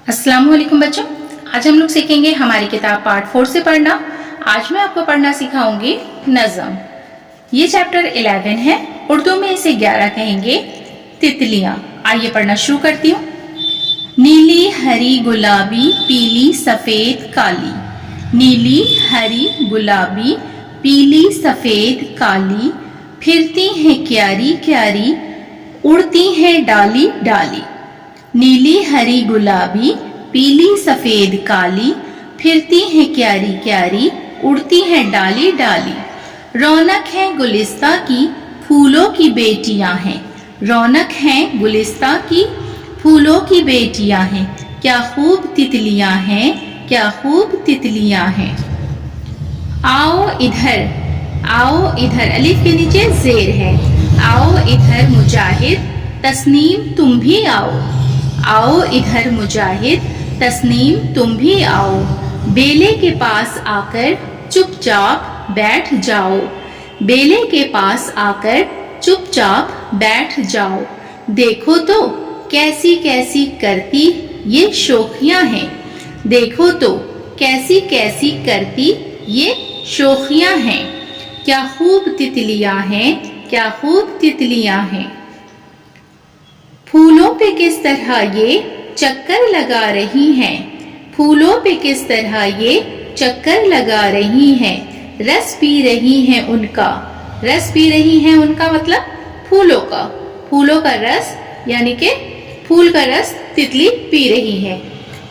अस्सलाम वालेकुम बच्चों, आज हम लोग सीखेंगे हमारी किताब पार्ट 4 से पढ़ना। आज मैं आपको पढ़ना सिखाऊंगी नज़म। ये चैप्टर 11 है, उर्दू में इसे 11 कहेंगे, तितलियां। आइए पढ़ना शुरू करती हूँ। नीली हरी गुलाबी पीली सफेद काली, नीली हरी गुलाबी पीली सफेद काली, फिरती हैं क्यारी क्यारी, उड़ती हैं डाली डाली। नीली हरी गुलाबी पीली सफेद काली, फिरती हैं क्यारी क्यारी, उड़ती हैं डाली डाली। रौनक है गुलिस्ता की फूलों की बेटियां हैं, रौनक है गुलिस्ता की फूलों की बेटियां हैं, क्या खूब तितलियां हैं, क्या खूब तितलियां हैं। आओ इधर, आओ इधर, अलिफ के नीचे जेर है। आओ इधर मुजाहिद तस्नीम तुम भी आओ, आओ इधर मुजाहिद तस्नीम तुम भी आओ। बेले के पास आकर चुपचाप बैठ जाओ, बेले के पास आकर चुपचाप बैठ जाओ। देखो तो कैसी कैसी करती ये शोखियां हैं, देखो तो कैसी कैसी करती ये शोखियां हैं, क्या खूब तितलियां हैं, क्या खूब तितलियां हैं। फूलों पे किस तरह ये चक्कर लगा रही हैं, फूलों पे किस तरह ये चक्कर लगा रही हैं, रस पी रही हैं उनका, रस पी रही हैं उनका मतलब फूलों का, फूलों का रस यानी कि फूल का रस तितली पी रही है।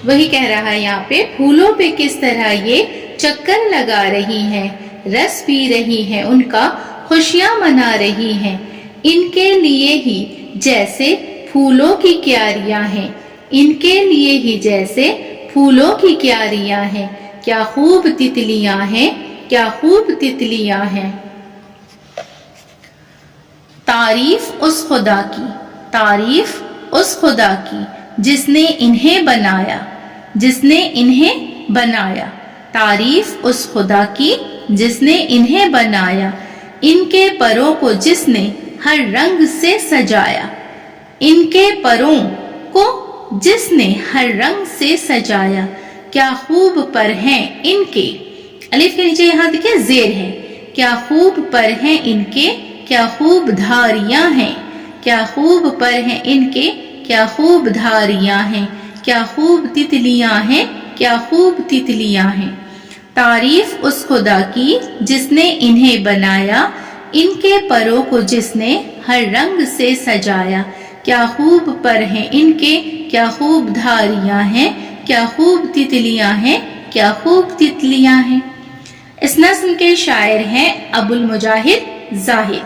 वही कह रहा है यहाँ पे, फूलों पे किस तरह ये चक्कर लगा रही हैं, रस पी रही हैं उनका, खुशियां मना रही हैं, इनके लिए ही जैसे फूलों की क्यारियां हैं, इनके लिए ही जैसे फूलों की क्यारियां हैं, क्या खूब तितलियां हैं, क्या खूब तितलियां हैं। तारीफ उस खुदा की, तारीफ उस खुदा की जिसने इन्हें बनाया, जिसने इन्हें बनाया। तारीफ उस खुदा की जिसने इन्हें बनाया, इनके परों को जिसने हर रंग से सजाया, इनके परों को जिसने हर रंग से सजाया, क्या खूब पर हैं इनके, अलिफ के नीचे यहाँ देखिए जेर है, क्या खूब पर हैं इनके, क्या खूब धारियां हैं, क्या खूब पर हैं इनके, क्या खूब धारियां हैं, क्या खूब तितलियां हैं, क्या खूब तितलियां हैं। तारीफ उस खुदा की जिसने इन्हें बनाया, इनके परों को जिसने हर रंग से सजाया, क्या खूब पर हैं इनके, क्या खूब धारियां हैं, क्या खूब तितलियां हैं, क्या खूब तितलियां हैं। इस नज़्म के शायर हैं अबुल मुजाहिद जाहिद,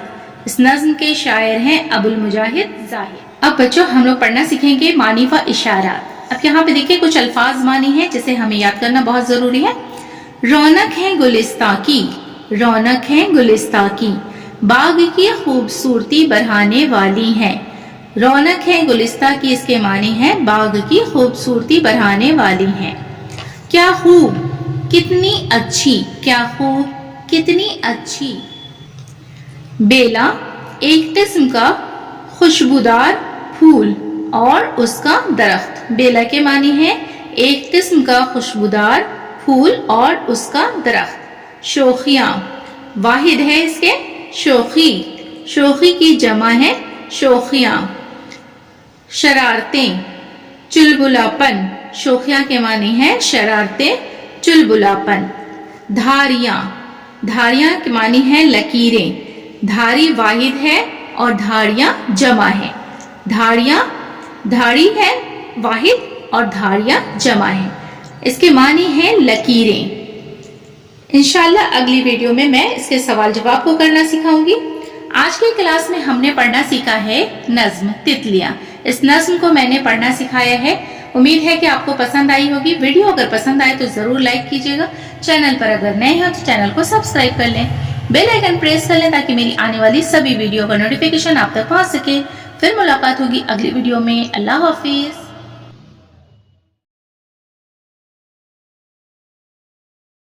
इस नज़्म के शायर हैं अबुल मुजाहिद जाहिद। अब बच्चों हम लोग पढ़ना सीखेंगे मानी व इशारात। अब यहाँ पे देखिए कुछ अल्फाज मानी है जिसे हमें याद करना बहुत जरूरी है। रौनक है गुलिस्ता की, रौनक है गुलिस्ता की, बाग की खूबसूरती बढ़ाने वाली है। रौनक है गुलिस्ता की, इसके मानी है बाग की खूबसूरती बढ़ाने वाली है। क्या खूब कितनी अच्छी, क्या खूब कितनी अच्छी। बेला एक किस्म का खुशबूदार फूल और उसका दरख्त, बेला के मानी है एक किस्म का खुशबूदार फूल और उसका दरख्त। शोखियां वाहिद है इसके शोखी, शोखी की जमा है शोखियां। शरारतें चुलबुलापन, शोखियां के मानी है शरारतें चुलबुलापन। धारियां, धारियां के मानी है लकीरें, धारी वाहिद है और धारियां जमा है। धारियां, धारी है वाहिद और धारियां जमा है, इसके मानी है लकीरें। इंशाल्लाह अगली वीडियो में मैं इसके सवाल जवाब को करना सिखाऊंगी। आज की क्लास में हमने पढ़ना सीखा है नज्म तितलियां। इस नज्म को मैंने पढ़ना सिखाया है। उम्मीद है कि आपको पसंद आई होगी। वीडियो अगर पसंद आए तो जरूर लाइक कीजिएगा। चैनल पर अगर नए हो तो चैनल को सब्सक्राइब कर लें, बेल आइकन प्रेस कर लें ताकि मेरी आने वाली सभी वीडियो का नोटिफिकेशन आप तक पहुंच सके। फिर मुलाकात होगी अगली वीडियो में। अल्लाह हाफिज।